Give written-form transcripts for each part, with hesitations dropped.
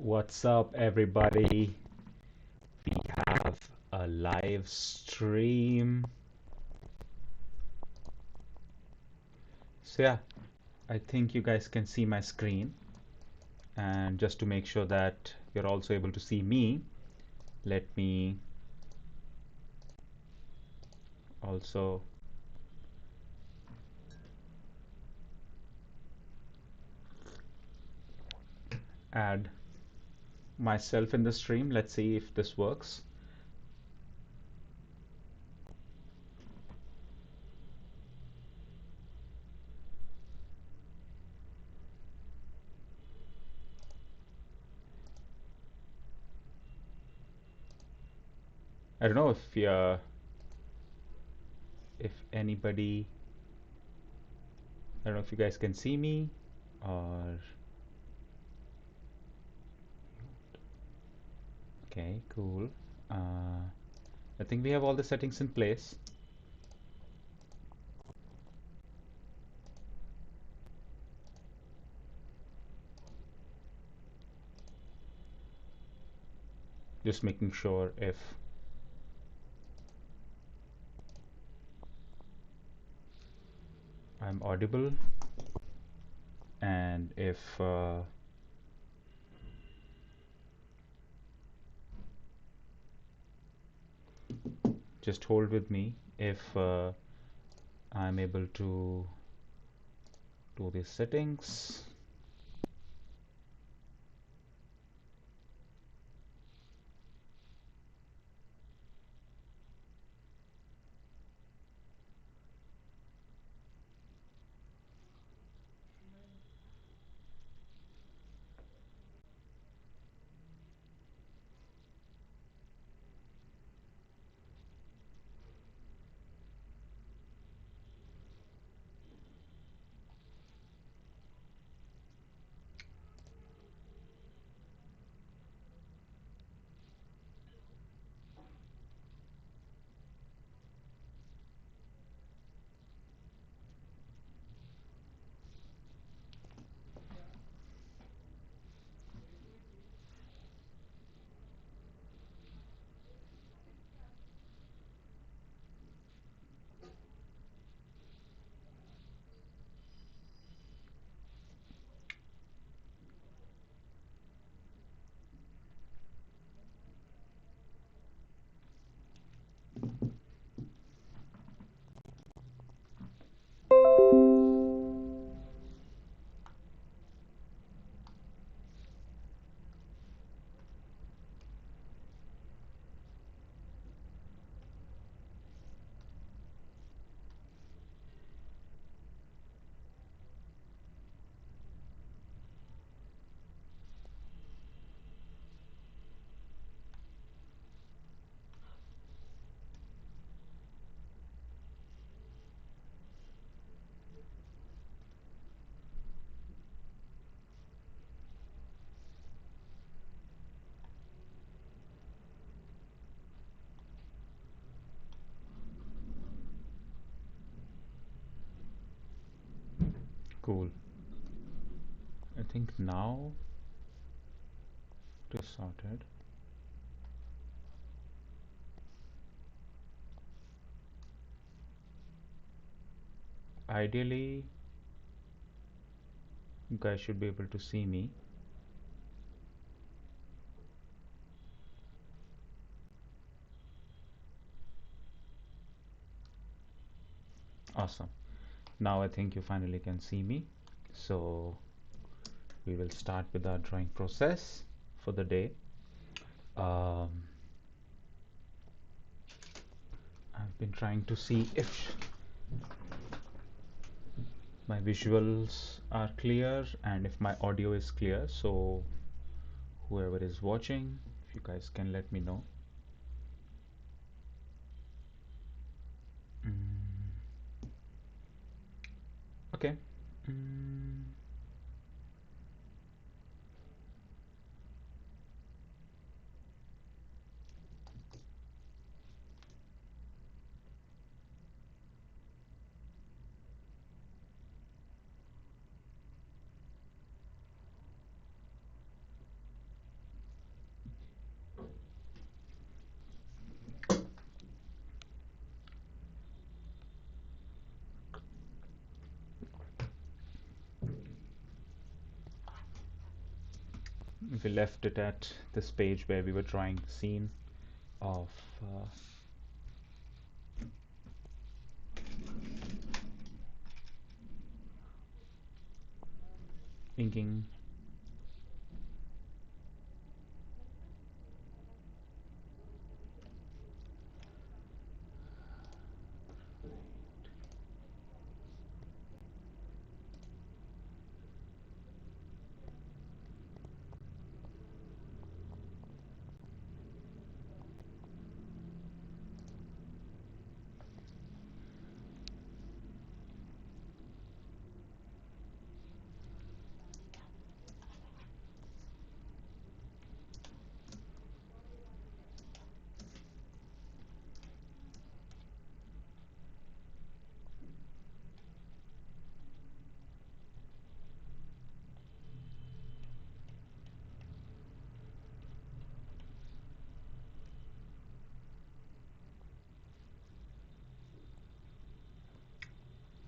What's up, everybody? We have a live stream. So, yeah, I think you guys can see my screen. And just to make sure that you're also able to see me, let me also add myself in the stream. Let's see if this works. I don't know if anybody, I don't know if you guys can see me or okay, cool. I think we have all the settings in place. Just making sure if I'm audible and if just hold with me if I'm able to do these settings. Cool. I think now it is sorted. Ideally, you guys should be able to see me. Awesome. Now I think you finally can see me. So we will start with our drawing process for the day. Um, I've been trying to see if my visuals are clear and if my audio is clear. So whoever is watching, if you guys can let me know. Mm, okay. Mm, we left it at this page where we were drawing the scene of inking.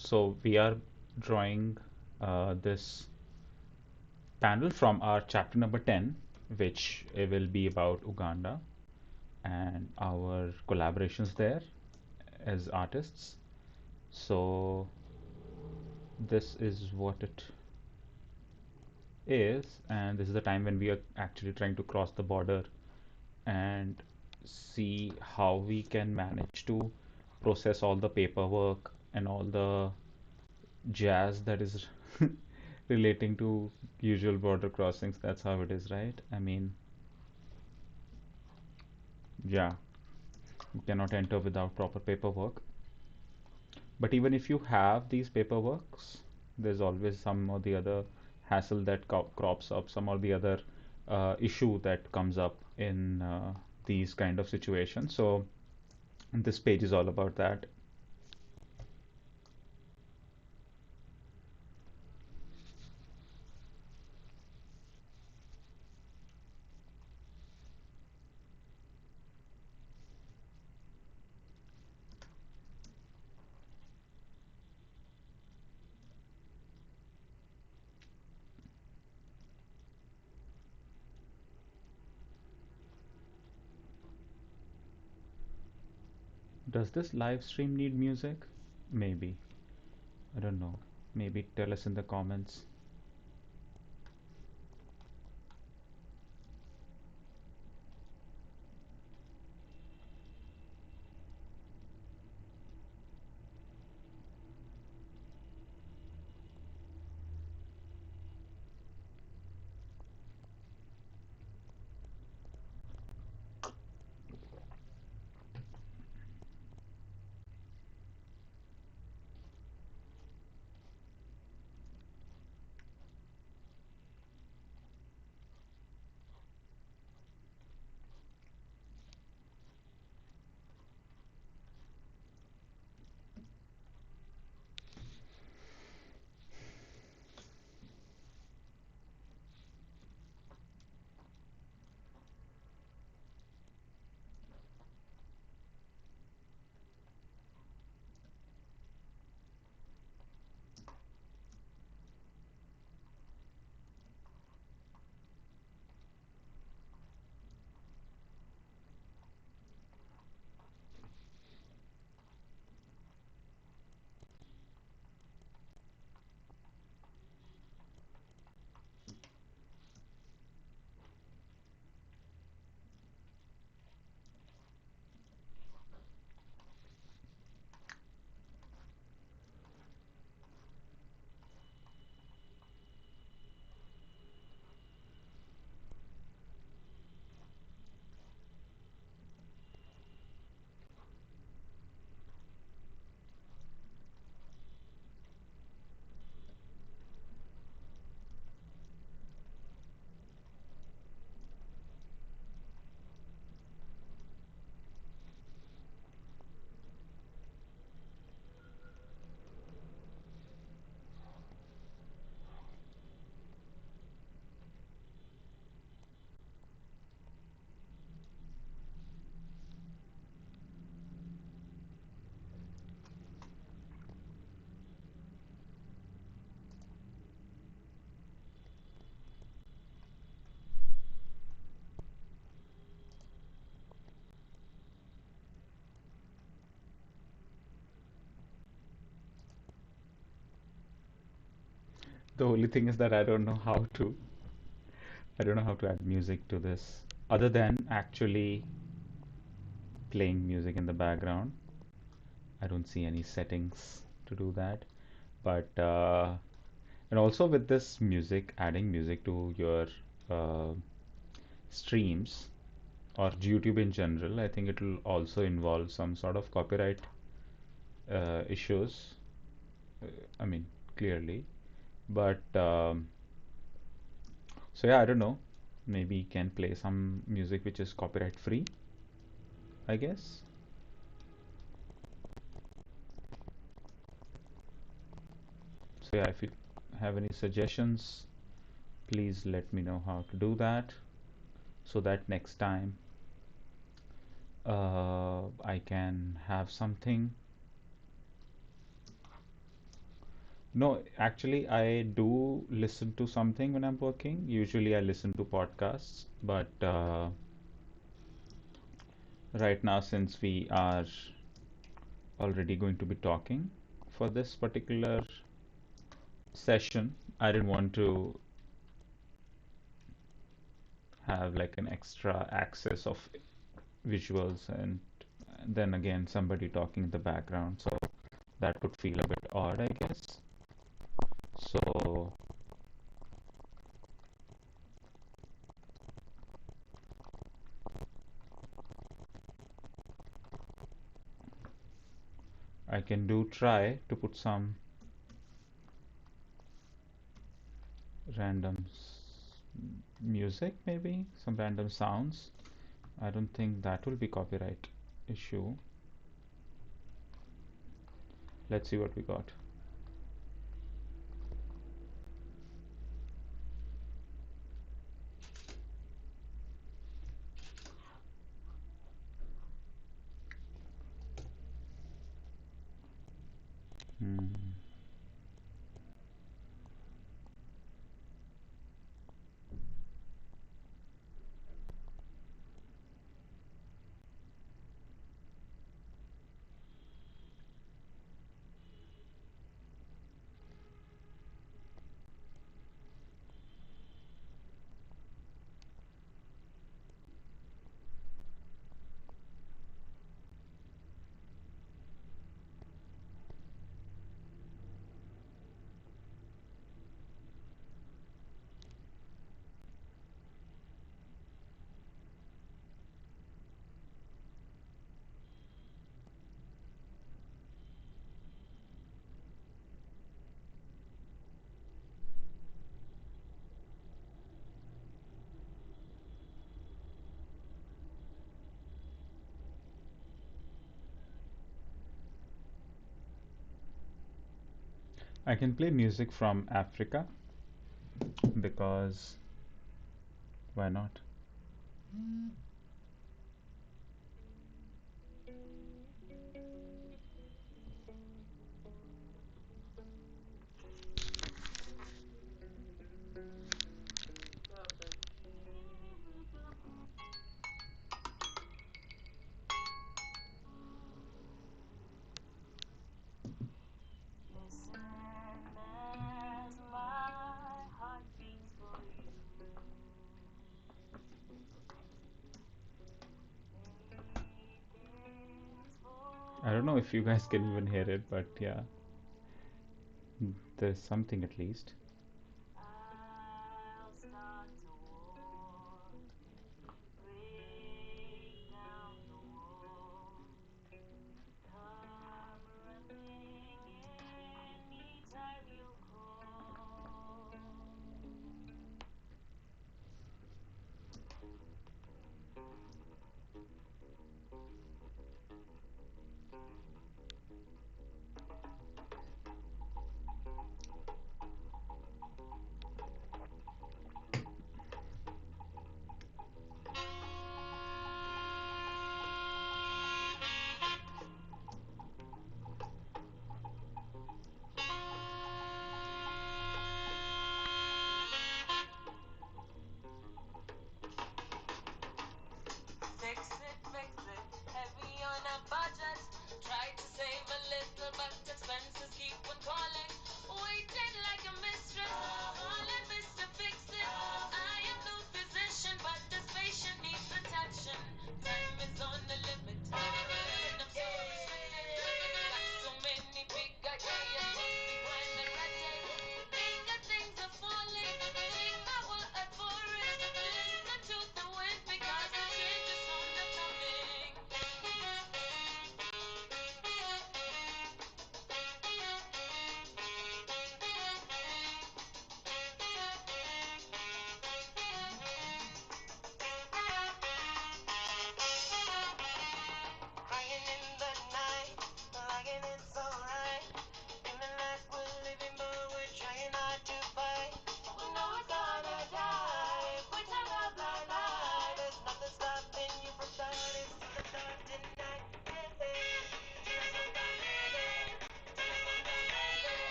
So we are drawing this panel from our chapter number 10, which will be about Uganda and our collaborations there as artists. So this is what it is, and this is the time when we are actually trying to cross the border and see how we can manage to process all the paperwork and all the jazz that is relating to usual border crossings. That's how it is, right? I mean, yeah, you cannot enter without proper paperwork. But even if you have these paperworks, there's always some or the other hassle that crops up, some or the other issue that comes up in these kind of situations. So this page is all about that. Does this live stream need music? Maybe. I don't know. Maybe tell us in the comments. The only thing is that I don't know how to add music to this other than actually playing music in the background. I don't see any settings to do that. But and also with this music, adding music to your uh, streams or YouTube in general, I think it will also involve some sort of copyright issues. I mean, clearly. But so yeah, I don't know. Maybe you can play some music which is copyright free, I guess. So yeah, if you have any suggestions, please let me know how to do that so that next time I can have something. No, actually, I do listen to something when I'm working. Usually, I listen to podcasts, but right now, since we are already going to be talking for this particular session, I didn't want to have like an extra access of visuals and then again somebody talking in the background. So that would feel a bit odd, I guess. So I can do try to put some random music, maybe some random sounds. I don't think that will be copyright issue. Let's see what we got. Hmm. I can play music from Africa because why not? I don't know if you guys can even hear it, but yeah, there's something at least.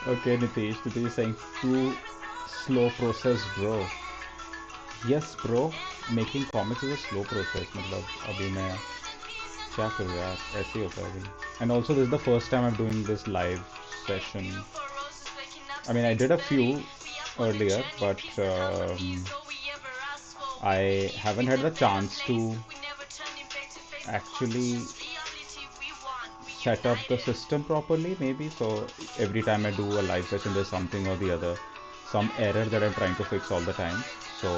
Okay, Nitish is saying too slow process, bro. Yes, bro. Making comics is a slow process. मतलब अभी मैं क्या करूँ यार ऐसे ही होता है अभी. And also this is the first time I'm doing this live session. I mean I did a few earlier, but I haven't had the chance to actually set up the system properly, maybe. So every time I do a live session, there's something or the other, some error that I'm trying to fix all the time. So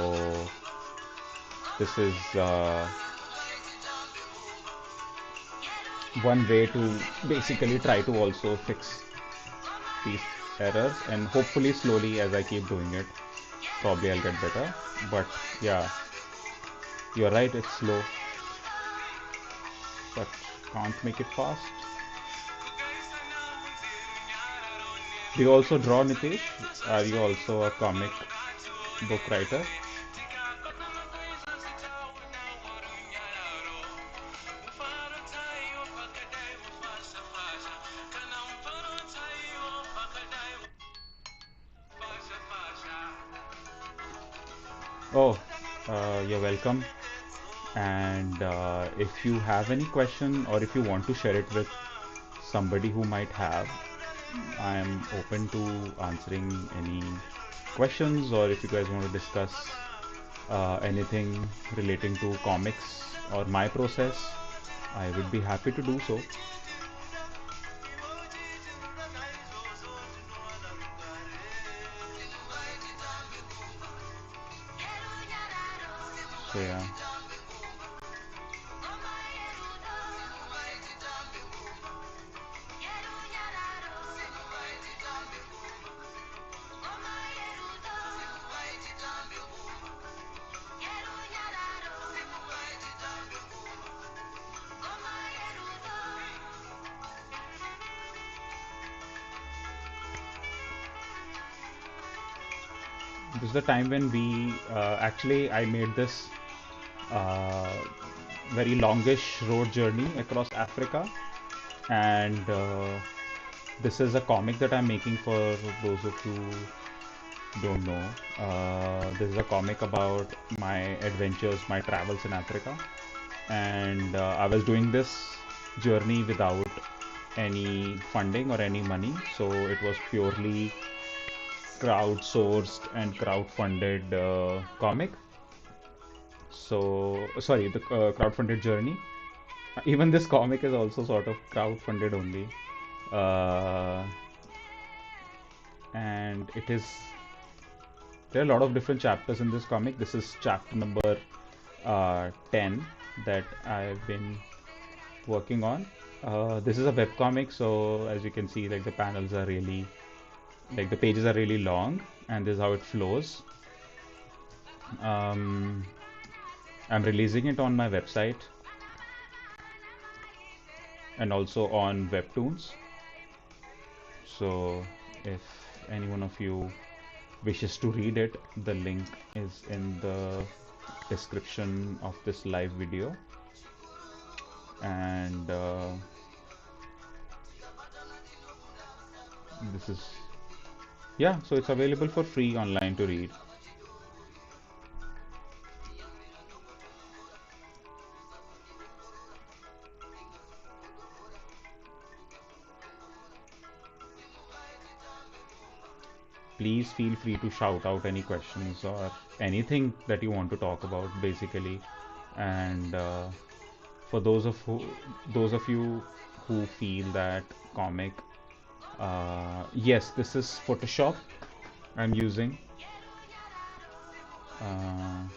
this is one way to basically try to also fix these errors, and hopefully slowly as I keep doing it, probably I'll get better. But yeah, you're right, it's slow, but can't make it fast. Do you also draw, Nitish? Are you also a comic book writer? Oh, you're welcome. And if you have any question or if you want to share it with somebody who might have, I am open to answering any questions, or if you guys want to discuss anything relating to comics or my process, I would be happy to do so. So yeah. This is the time when we actually I made this uh, very longish road journey across Africa, and this is a comic that I'm making for those of you who don't know. This is a comic about my adventures, my travels in Africa, and I was doing this journey without any funding or any money, so it was purely crowdsourced and crowdfunded comic. So sorry, the crowdfunded journey. Even this comic is also sort of crowdfunded only, uh, and it is. There are a lot of different chapters in this comic. This is chapter number 10 that I've been working on. This is a web comic, so as you can see, like the panels are really, like the pages are really long, and this is how it flows. Um, I'm releasing it on my website and also on Webtoons. So if any one of you wishes to read it, the link is in the description of this live video. And this is, yeah, so it's available for free online to read. Please feel free to shout out any questions or anything that you want to talk about, basically. And for those of you who feel that comic, yes, this is Photoshop I'm using. Uh,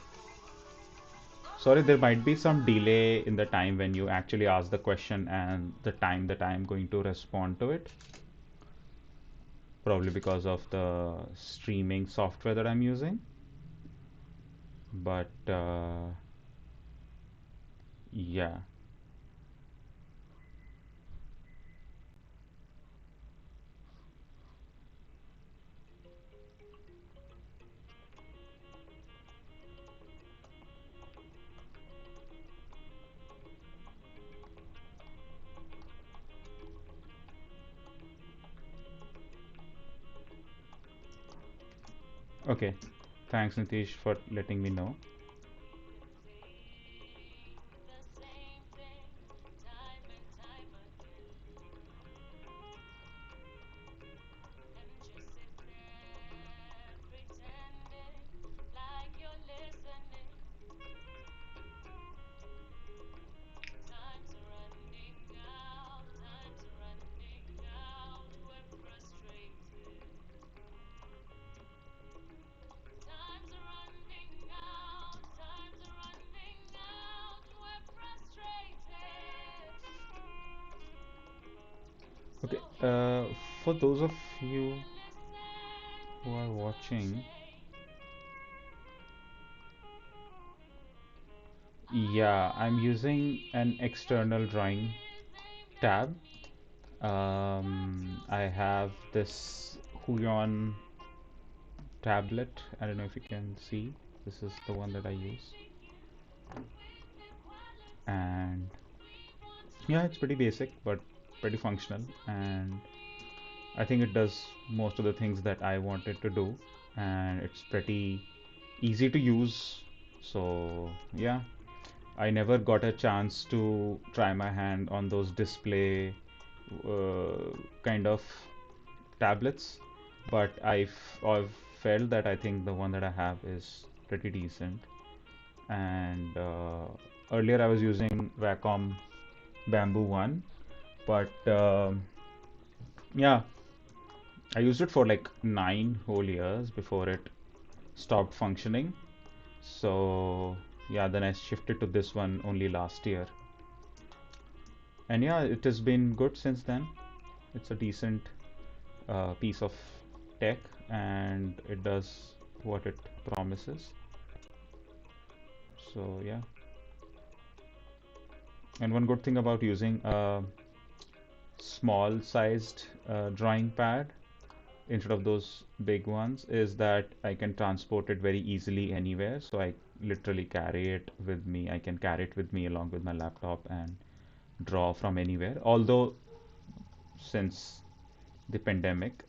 Sorry, there might be some delay in the time when you actually ask the question and the time that I am going to respond to it. Probably because of the streaming software that I'm using. But yeah. Okay. Thanks, Nitish, for letting me know. Okay. For those of you who are watching, yeah, I'm using an external drawing tab. I have this Huion tablet. I don't know if you can see. This is the one that I use. And yeah, it's pretty basic, but pretty functional. And I think it does most of the things that I wanted to do. And it's pretty easy to use. So yeah, I never got a chance to try my hand on those display kind of tablets, but I've felt that I think the one that I have is pretty decent. And earlier I was using Wacom Bamboo One, but yeah, I used it for like 9 whole years before it stopped functioning. So yeah, then I shifted to this one only last year. And yeah, it has been good since then. It's a decent piece of tech and it does what it promises. So yeah, and one good thing about using a small sized drawing pad instead of those big ones is that I can transport it very easily anywhere. So I literally carry it with me. I can carry it with me along with my laptop and draw from anywhere. Although since the pandemic,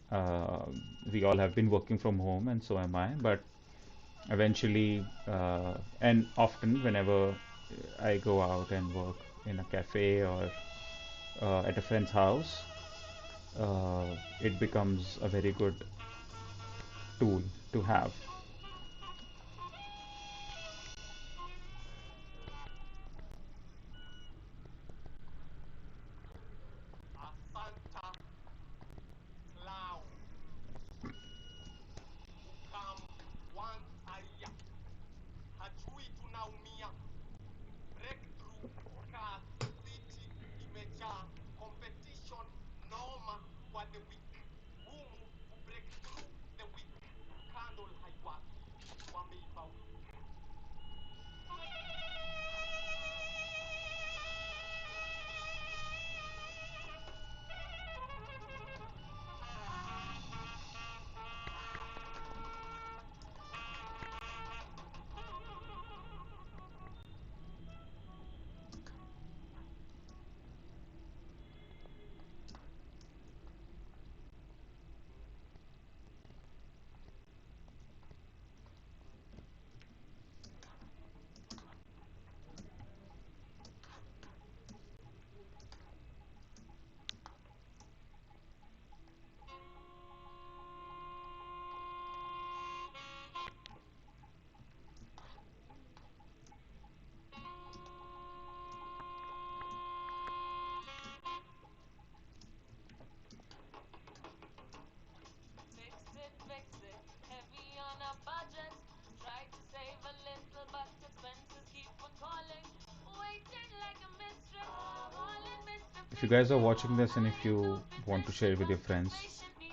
we all have been working from home and so am I. But eventually, and often whenever I go out and work in a cafe or at a friend's house, uh, it becomes a very good tool to have. If you guys are watching this and if you want to share it with your friends,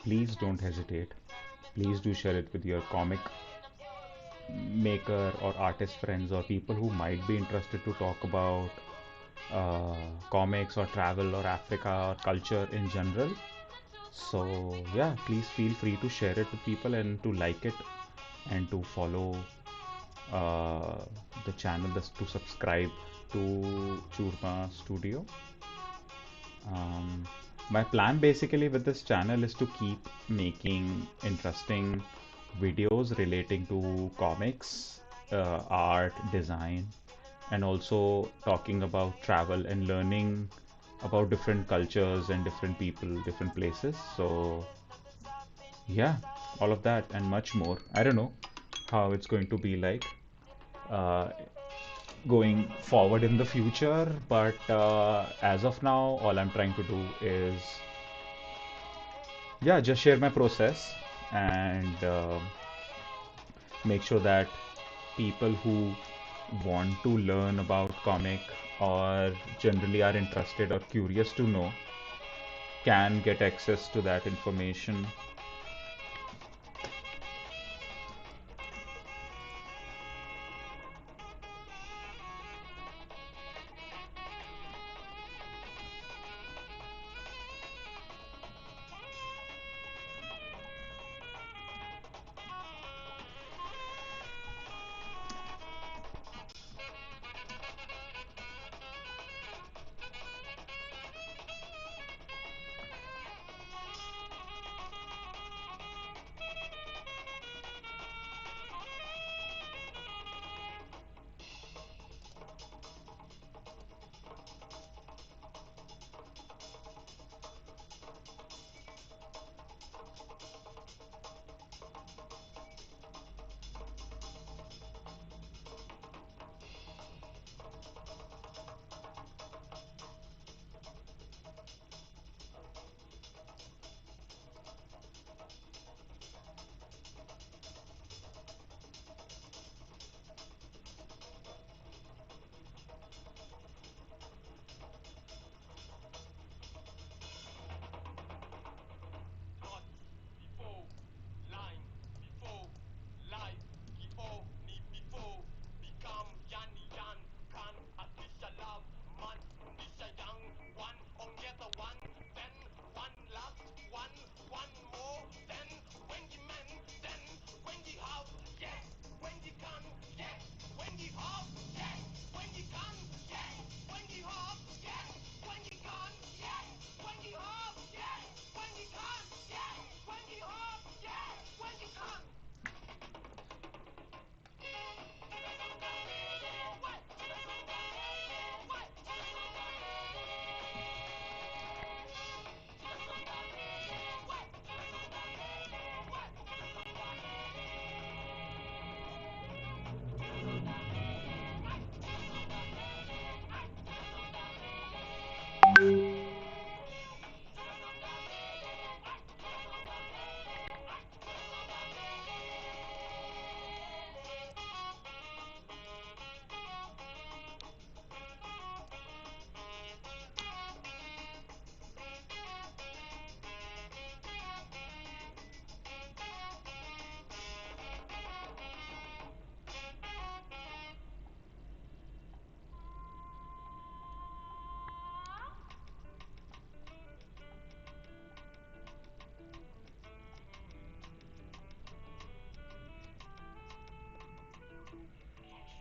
please don't hesitate. Please do share it with your comic maker or artist friends or people who might be interested to talk about uh, comics or travel or Africa or culture in general. So, yeah, please feel free to share it with people and to like it and to follow uh, the channel, to subscribe to Choorma Studio. My plan basically with this channel is to keep making interesting videos relating to comics, art, design, and also talking about travel and learning about different cultures and different people, different places. So, yeah, all of that and much more. I don't know how it's going to be like uh, going forward in the future, but as of now, all I'm trying to do is, yeah, just share my process and make sure that people who want to learn about comic or generally are interested or curious to know can get access to that information.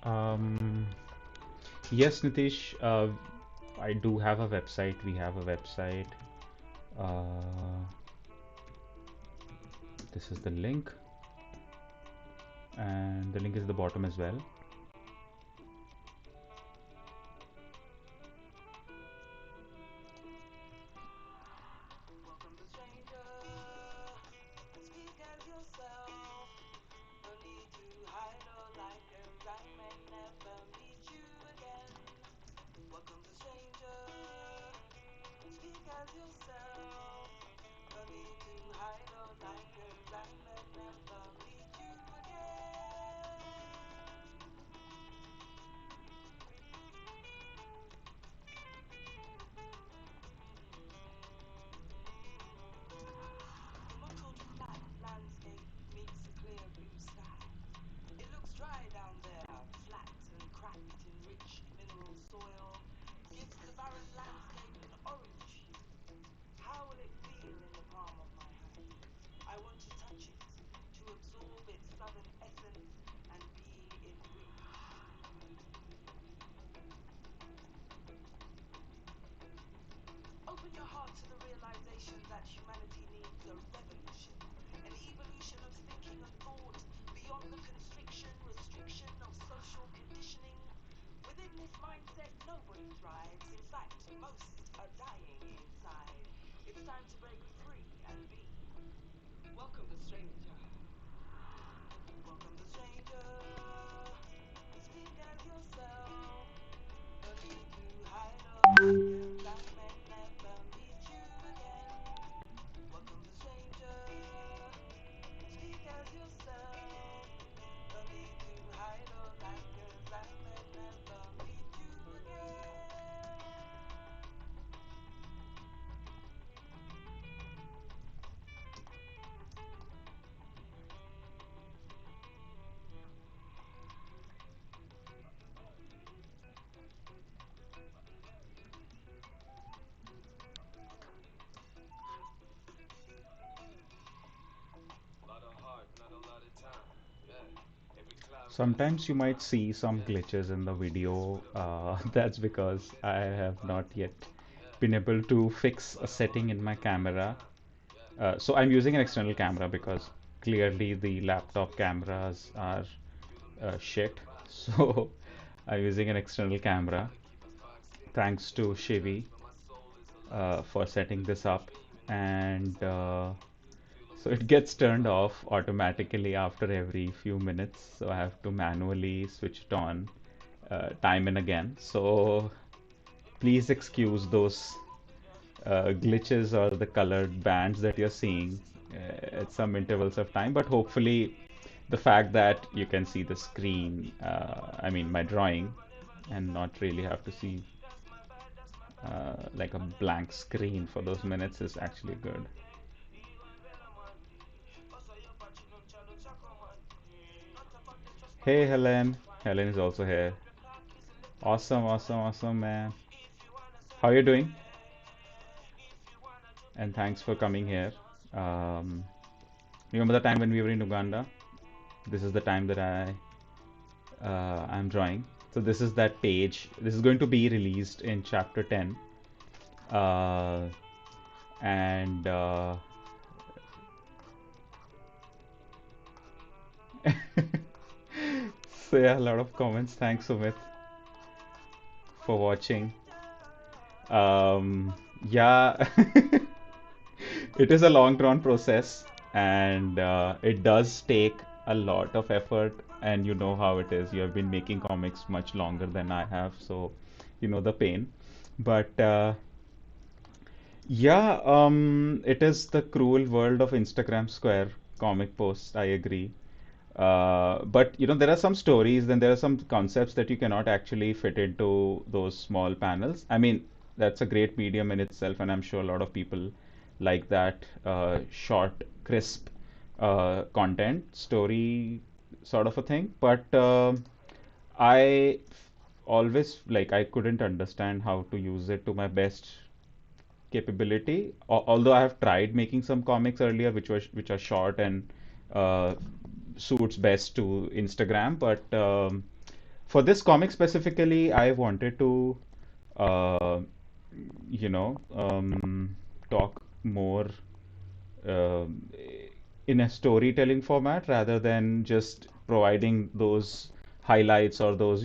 Um, yes, Nitish, I do have a website. We have a website. Uh, this is the link, and the link is at the bottom as well. Sometimes you might see some glitches in the video. That's because I have not yet been able to fix a setting in my camera. So I'm using an external camera because clearly the laptop cameras are shit. So I'm using an external camera. Thanks to Shivi for setting this up. And so it gets turned off automatically after every few minutes. So I have to manually switch it on time and again. So please excuse those glitches or the colored bands that you're seeing at some intervals of time. But hopefully, the fact that you can see the screen, I mean, my drawing, and not really have to see like a blank screen for those minutes is actually good. Hey, Helen. Helen is also here. Awesome, awesome, awesome, man. How are you doing? And thanks for coming here. Um, Remember the time when we were in Uganda? This is the time that I'm drawing. So this is that page. This is going to be released in chapter 10. Uh, and So yeah, a lot of comments. Thanks, Sumit, for watching. Yeah, it is a long drawn process, and it does take a lot of effort. And you know how it is. You have been making comics much longer than I have, so you know the pain. But yeah, it is the cruel world of Instagram Square comic posts. I agree. But you know, there are some stories, then there are some concepts that you cannot actually fit into those small panels. I mean, that's a great medium in itself, and I'm sure a lot of people like that short, crisp content, story sort of a thing. But I always like I couldn't understand how to use it to my best capability. Although I have tried making some comics earlier, which are short and uh, suits best to Instagram. But for this comic specifically, I wanted to, uh, you know, talk more um in a storytelling format rather than just providing those highlights or those,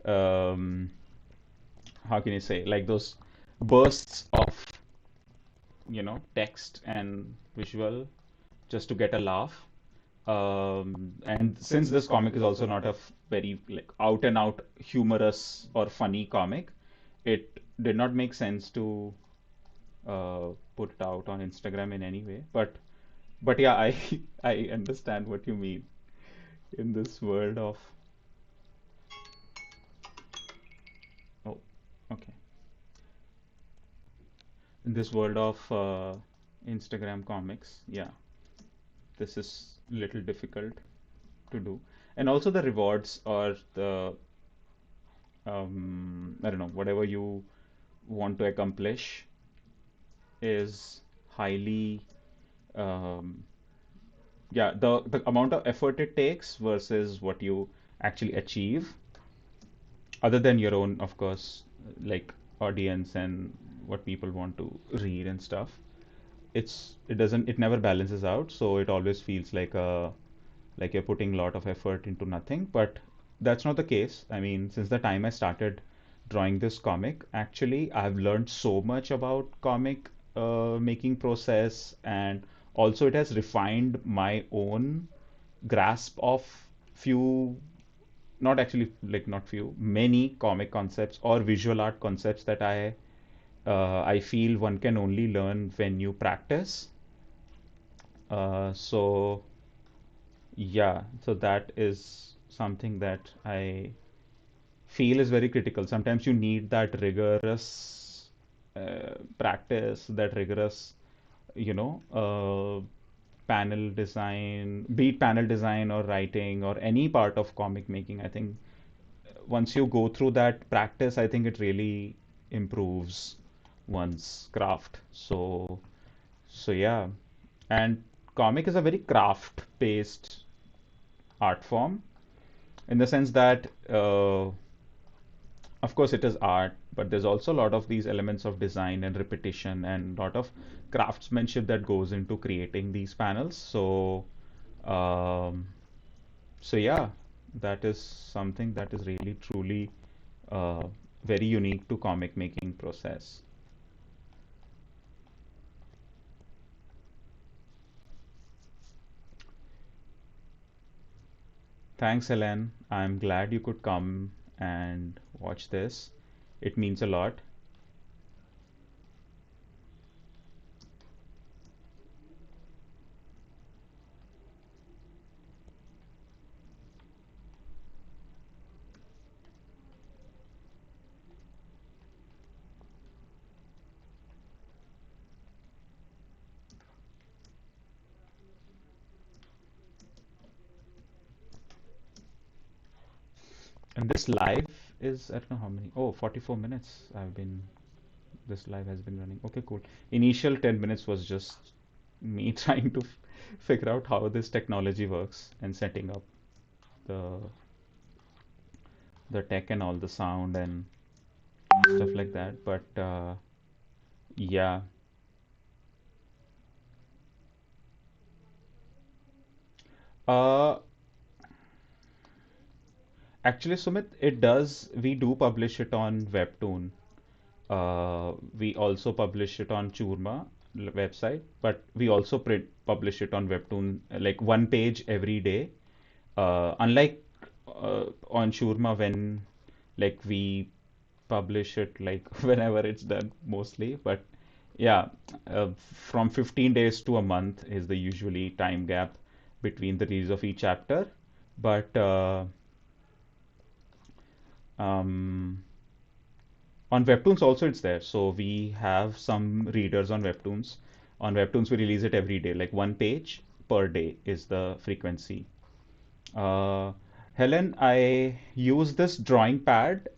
um, how can you say, like those bursts of text and visual just to get a laugh. And since this comic is also not a very like out and out humorous or funny comic, it did not make sense to put it out on Instagram in any way. But yeah, I I understand what you mean in this world of oh okay in this world of Instagram comics. Yeah, this is a little difficult to do. And also the rewards or the I don't know, whatever you want to accomplish is highly um, yeah, the amount of effort it takes versus what you actually achieve, other than your own, of course, like audience and what people want to read and stuff. It never balances out, so it always feels like you're putting a lot of effort into nothing. But that's not the case. I mean, since the time I started drawing this comic, actually, I've learned so much about comic making process, and also it has refined my own grasp of few, not actually like not few, many comic concepts or visual art concepts that I feel one can only learn when you practice. So yeah, so that is something that I feel is very critical. Sometimes you need that rigorous practice, that rigorous, panel design, be it panel design or writing or any part of comic making. I think once you go through that practice, I think it really improves one's craft. So yeah, and comic is a very craft-based art form in the sense that, of course, it is art, but there's also a lot of these elements of design and repetition and a lot of craftsmanship that goes into creating these panels. Um, so yeah, that is something that is really truly uh, very unique to comic making process. Thanks, Helen. I'm glad you could come and watch this. It means a lot. And this live is, I don't know how many, oh, 44 minutes this live has been running. Okay, cool. Initial 10 minutes was just me trying to figure out how this technology works and setting up the the tech and all the sound and stuff like that. But yeah, uh, actually, Sumit, it does. We do publish it on Webtoon. We also publish it on Choorma website, but we also print publish it on Webtoon, like one page every day. Unlike on Choorma, when like we publish it like whenever it's done mostly, but yeah, from 15 days to a month is the usually time gap between the release of each chapter. But um, on Webtoons also it's there. So we have some readers on Webtoons. On Webtoons we release it every day, like one page per day is the frequency. Uh, Helen, I use this drawing pad.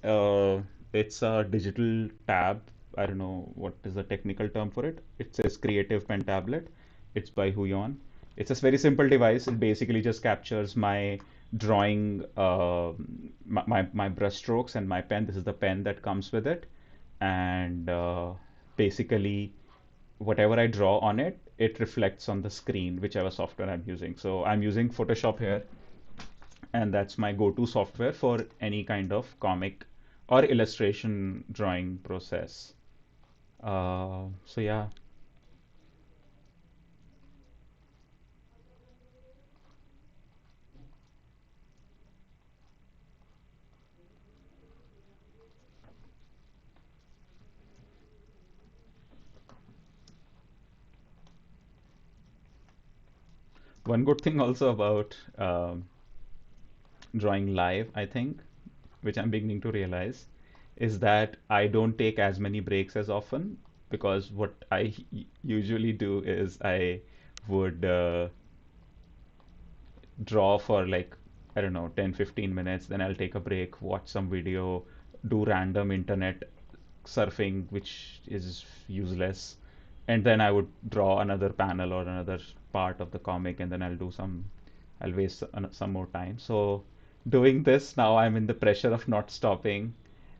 It's a digital tab. I don't know what is the technical term for it. It says Creative Pen Tablet. It's by Huion. It's a very simple device. It basically just captures my drawing, my brush strokes and my pen. This is the pen that comes with it. And basically, whatever I draw on it, it reflects on the screen, whichever software I'm using. So I'm using Photoshop here, and that's my go-to software for any kind of comic or illustration drawing process. So yeah, one good thing also about drawing live, I think, which I'm beginning to realize, is that I don't take as many breaks as often, because what I usually do is I would draw for like, I don't know, 10 15 minutes, then I'll take a break, watch some video, do random internet surfing, which is useless. And then I would draw another panel or another part of the comic, and then I'll waste some more time. So, doing this now, I'm in the pressure of not stopping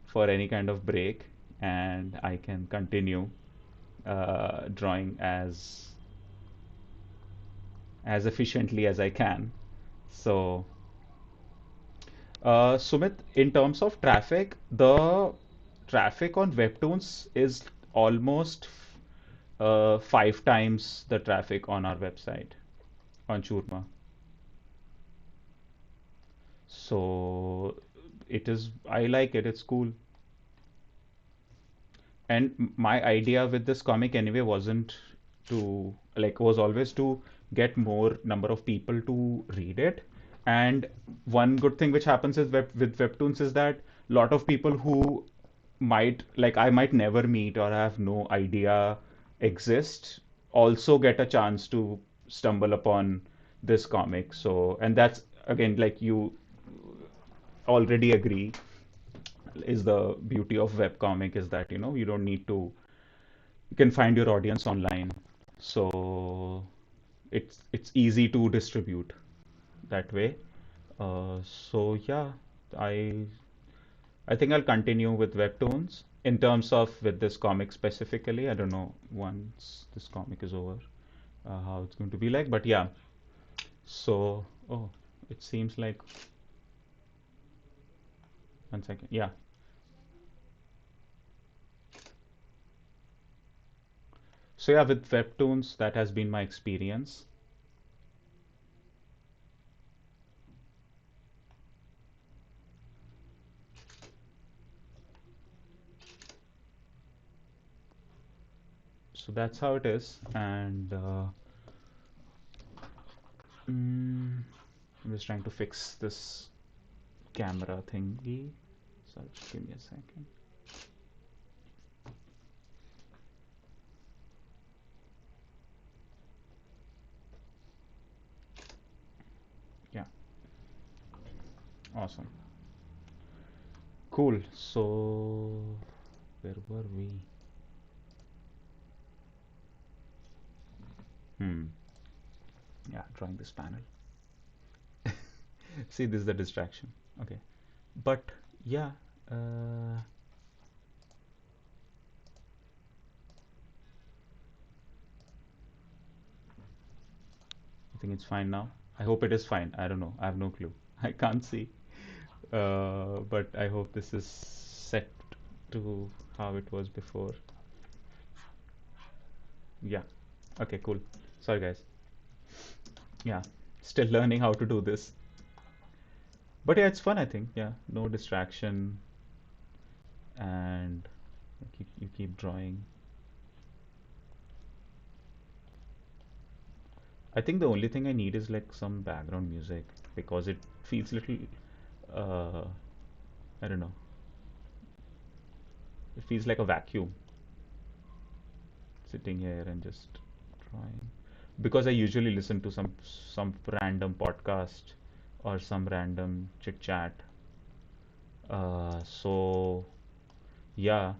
for any kind of break, and I can continue drawing as efficiently as I can. So, Sumit, in terms of traffic, the traffic on Webtoons is almost 5 times the traffic on our website on Choorma. So it is, I like it, it's cool. And my idea with this comic anyway wasn't to, like, was always to get more number of people to read it. And one good thing which happens is with webtoons is that lot of people who might, like, I might never meet or have no idea exist also get a chance to stumble upon this comic. So, and that's again, like you already agree, is the beauty of webcomic is that you don't need to, you can find your audience online, so it's easy to distribute that way. So yeah, I I think I'll continue with webtoons in terms of with this comic specifically. I don't know once this comic is over how it's going to be like, but yeah. So oh, it seems like 1 second. Yeah. So yeah, with webtoons, that has been my experience. So that's how it is, and I'm just trying to fix this camera thingy. So just give me a second. Yeah, awesome. Cool. So where were we? Hmm. Yeah, drawing this panel. See, this is the distraction. Okay. But yeah, I think it's fine now. I hope it is fine. I don't know. I have no clue. I can't see. But I hope this is set to how it was before. Yeah. Okay, cool. Sorry, guys. Yeah. Still learning how to do this. But yeah, it's fun, I think. Yeah. No distraction, and you keep drawing. I think the only thing I need is like some background music because it feels little uh I don't know. It feels like a vacuum sitting here and just drawing. Because I usually listen to some random podcast or some random chit chat. So yeah.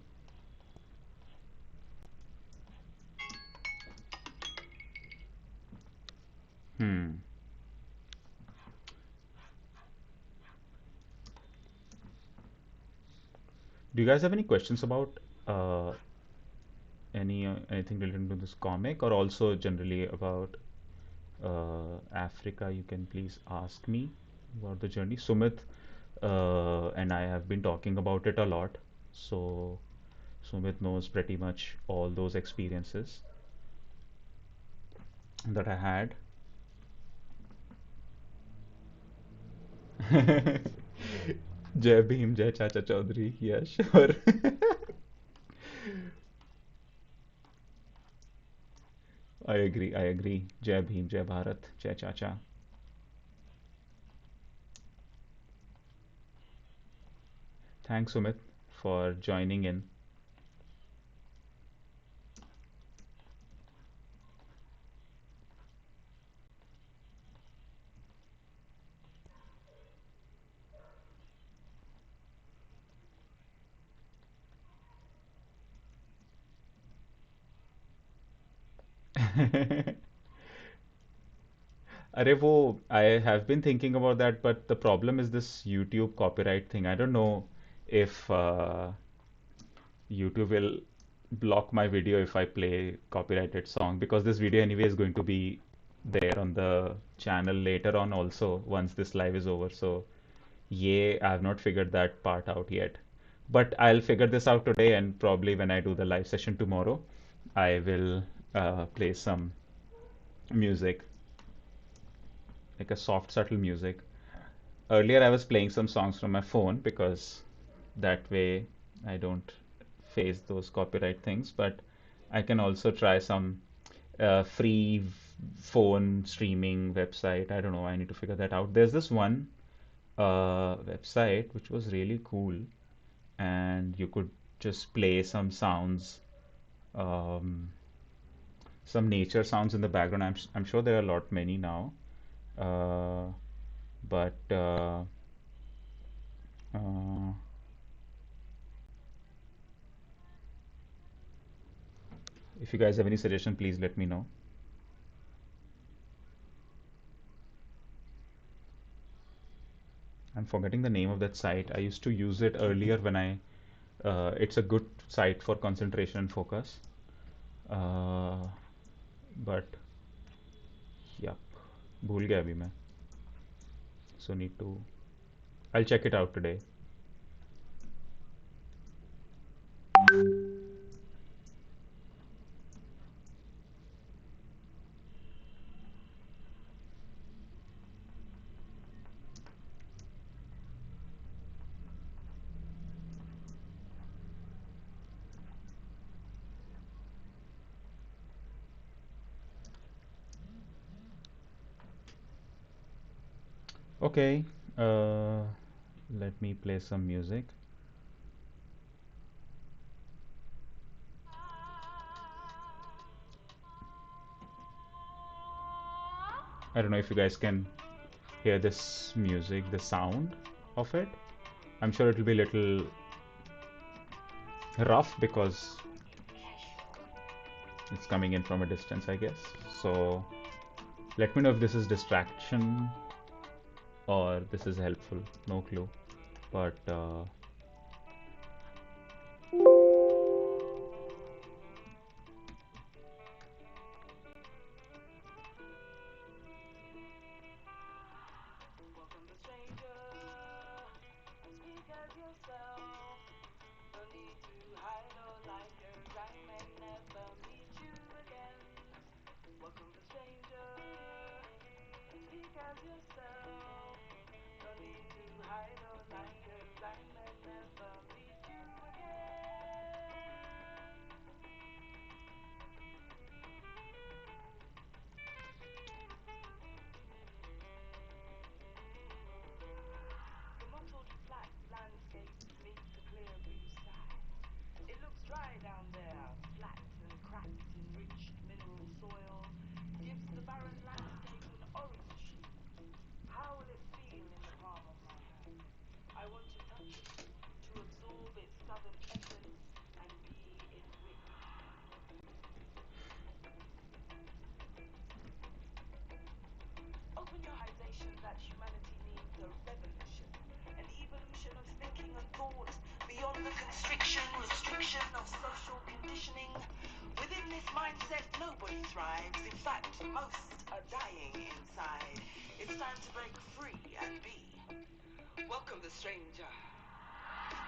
Hmm. Do you guys have any questions about uh anything related to this comic or also generally about Africa? You can please ask me about the journey. Sumit and I have been talking about it a lot, so Sumit knows pretty much all those experiences that I had. Jai Bhim, Jai Chacha Chaudhary. Yeah, sure. I agree. I agree. Jai Bhim, Jai Bharat, Jai Chacha. Thanks, Sumit, for joining in. अरे वो I have been thinking about that, but the problem is this YouTube copyright thing. I don't know if YouTube will block my video if I play copyrighted song because this video anyway is going to be there on the channel later on also once this live is over. So yeah, I have not figured that part out yet. But I'll figure this out today, and probably when I do the live session tomorrow, I will play some music, like a soft, subtle music. Earlier, I was playing some songs from my phone because that way I don't face those copyright things. But I can also try some free phone streaming website. I don't know. I need to figure that out. There's this one website which was really cool, and you could just play some sounds, um, some nature sounds in the background. I'm sure there are a lot many now, uh, but uh, if you guys have any suggestion, please let me know. I'm forgetting the name of that site. I used to use it earlier when I. It's a good site for concentration and focus. Uh, but yeah, भूल गया अभी मैं. So need to. I'll check it out today. Okay. Uh, Let me play some music. I don't know if you guys can hear this music, the sound of it. I'm sure it will be a little rough because it's coming in from a distance, I guess. So let me know if this is distraction or this is helpful. No clue. But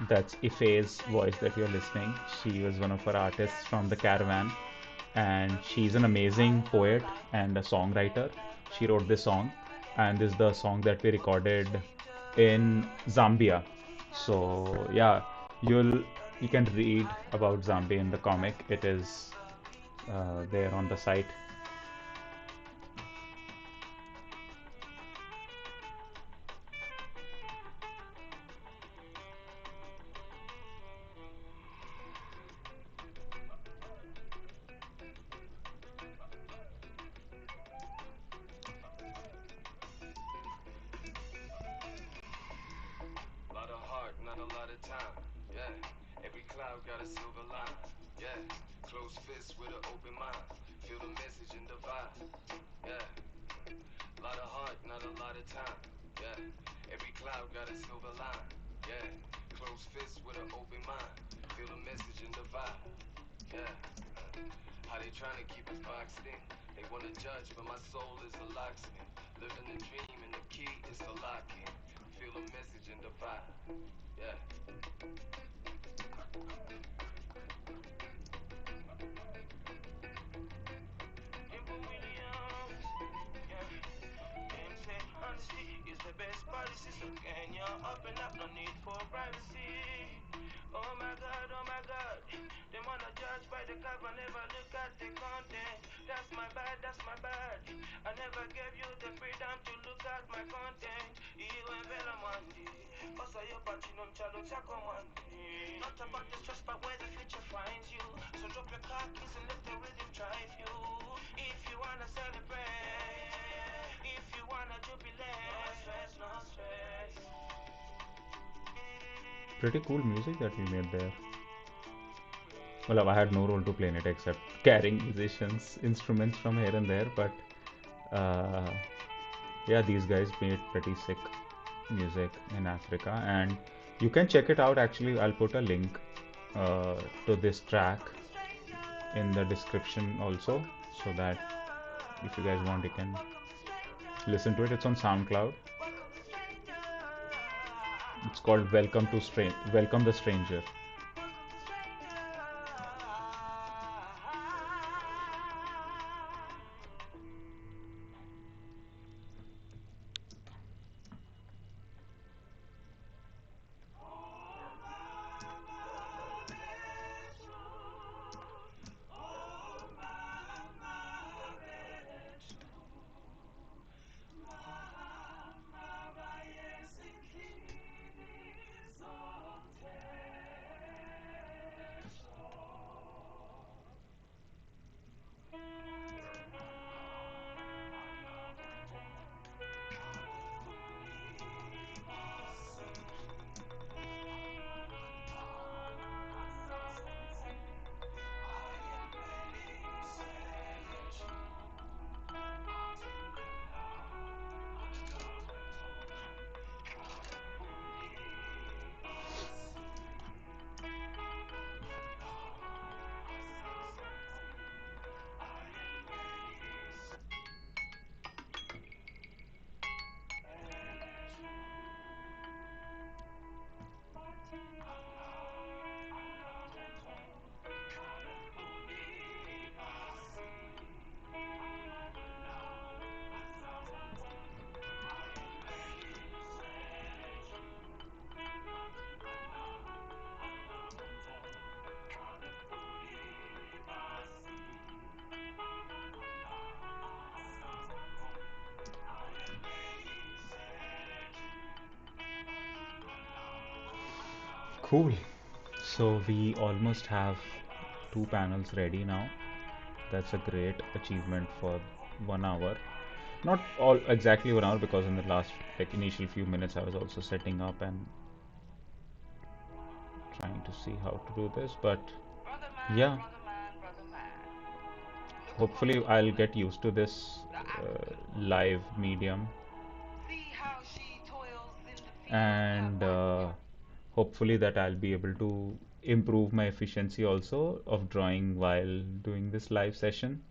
that's Ife's voice that you're listening. She was one of our artists from the Caravan, and she's an amazing poet and a songwriter. She wrote this song, and this is the song that we recorded in Zambia. So yeah, you'll you can read about Zambia in the comic. It is there on the site. Pretty cool music that we made there. Well, I had no role to play in it except carrying musicians' instruments from here and there, but uh, yeah, these guys made pretty sick music in Africa, and you can check it out. Actually, I'll put a link uh, to this track in the description also, so that if you guys want, you can listen to it. It's on SoundCloud. It's called Welcome the Stranger. Cool. So we almost have two panels ready now. That's a great achievement for 1 hour. Not all exactly 1 hour because in the last like initial few minutes I was also setting up and trying to see how to do this. But yeah, hopefully I'll get used to this live medium and hopefully that I'll be able to improve my efficiency also of drawing while doing this live session.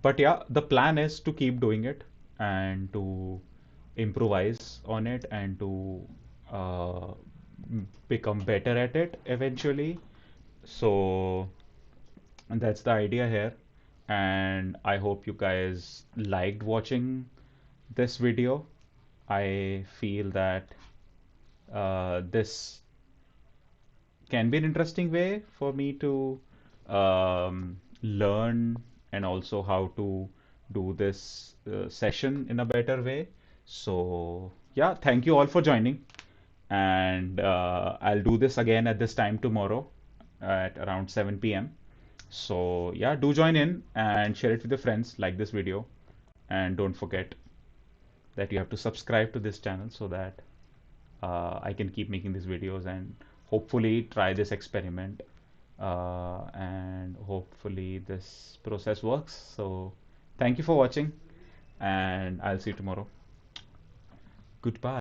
But yeah, the plan is to keep doing it and to improvise on it and to uh, become better at it eventually. So that's the idea here. And I hope you guys liked watching this video. I feel that this can be an interesting way for me to learn and also how to do this session in a better way. So, yeah, thank you all for joining. And I'll do this again at this time tomorrow at around 7 p.m. So, yeah, do join in and share it with your friends, like this video. And don't forget that you have to subscribe to this channel so that I can keep making these videos and hopefully try this experiment and hopefully this process works. So thank you for watching and I'll see you tomorrow. Goodbye.